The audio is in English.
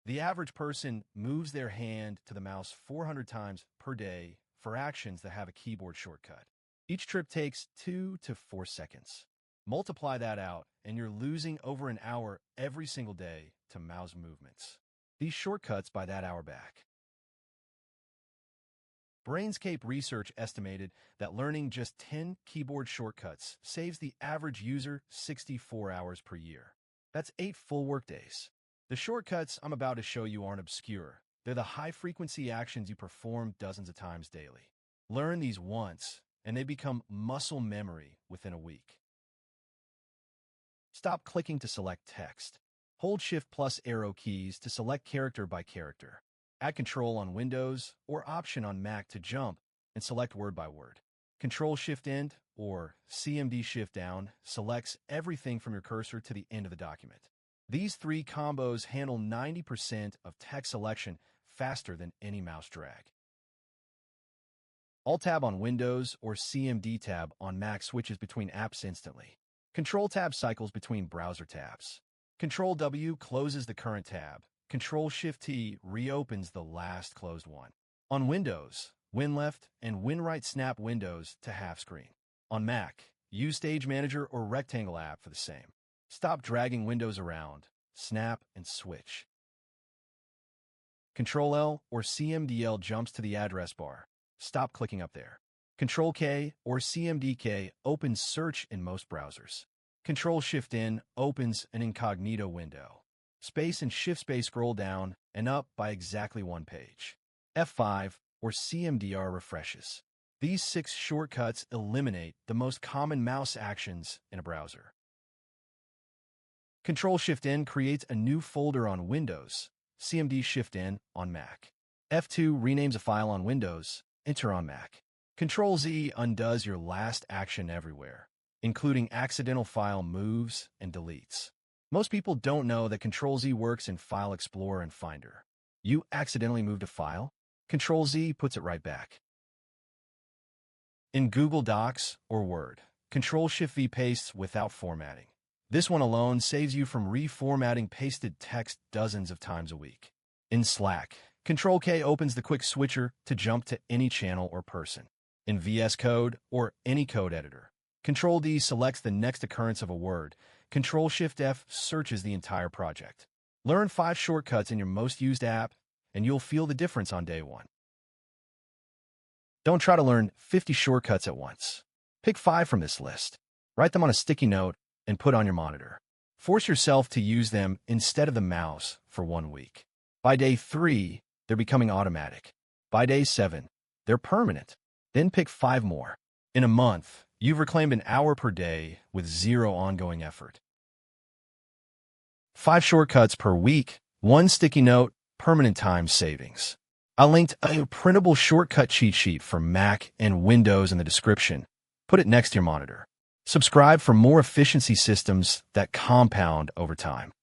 The average person moves their hand to the mouse 400 times per day for actions that have a keyboard shortcut. Each trip takes 2 to 4 seconds. Multiply that out, and you're losing over an hour every single day to mouse movements. These shortcuts buy that hour back. Brainscape research estimated that learning just 10 keyboard shortcuts saves the average user 64 hours per year. That's 8 full workdays. The shortcuts I'm about to show you aren't obscure. They're the high-frequency actions you perform dozens of times daily. Learn these once, and they become muscle memory within a week. Stop clicking to select text. Hold Shift plus arrow keys to select character by character. Add Control on Windows or Option on Mac to jump and select word by word. Control-Shift-End or CMD-Shift-Down selects everything from your cursor to the end of the document. These three combos handle 90% of text selection faster than any mouse drag. Alt-Tab on Windows or CMD-Tab on Mac switches between apps instantly. Control-Tab cycles between browser tabs. Control-W closes the current tab. Control-Shift-T reopens the last closed one. On Windows, Win-Left and Win-Right snap windows to half screen. On Mac, use Stage Manager or Rectangle app for the same. Stop dragging windows around, snap, and switch. Control-L or CMD-L jumps to the address bar. Stop clicking up there. Control-K or CMD-K opens search in most browsers. Control-Shift-N opens an incognito window. Space and Shift-Space scroll down and up by exactly one page. F5 or CMDR refreshes. These 6 shortcuts eliminate the most common mouse actions in a browser. Control-Shift-N creates a new folder on Windows, CMD-Shift-N on Mac. F2 renames a file on Windows, Enter on Mac. Control-Z undoes your last action everywhere, including accidental file moves and deletes. Most people don't know that Control-Z works in File Explorer and Finder. You accidentally moved a file? Control-Z puts it right back. In Google Docs or Word, Control-Shift-V pastes without formatting. This one alone saves you from reformatting pasted text dozens of times a week. In Slack, Control-K opens the quick switcher to jump to any channel or person. In VS Code or any code editor, Control-D selects the next occurrence of a word. Control-Shift-F searches the entire project. Learn 5 shortcuts in your most used app, and you'll feel the difference on day 1. Don't try to learn 50 shortcuts at once. Pick 5 from this list. Write them on a sticky note and put on your monitor. Force yourself to use them instead of the mouse for 1 week. By day 3, they're becoming automatic. By day 7, they're permanent. Then pick 5 more. In a month, you've reclaimed an hour per day with 0 ongoing effort. 5 shortcuts per week, 1 sticky note, permanent time savings. I linked a printable shortcut cheat sheet for Mac and Windows in the description. Put it next to your monitor. Subscribe for more efficiency systems that compound over time.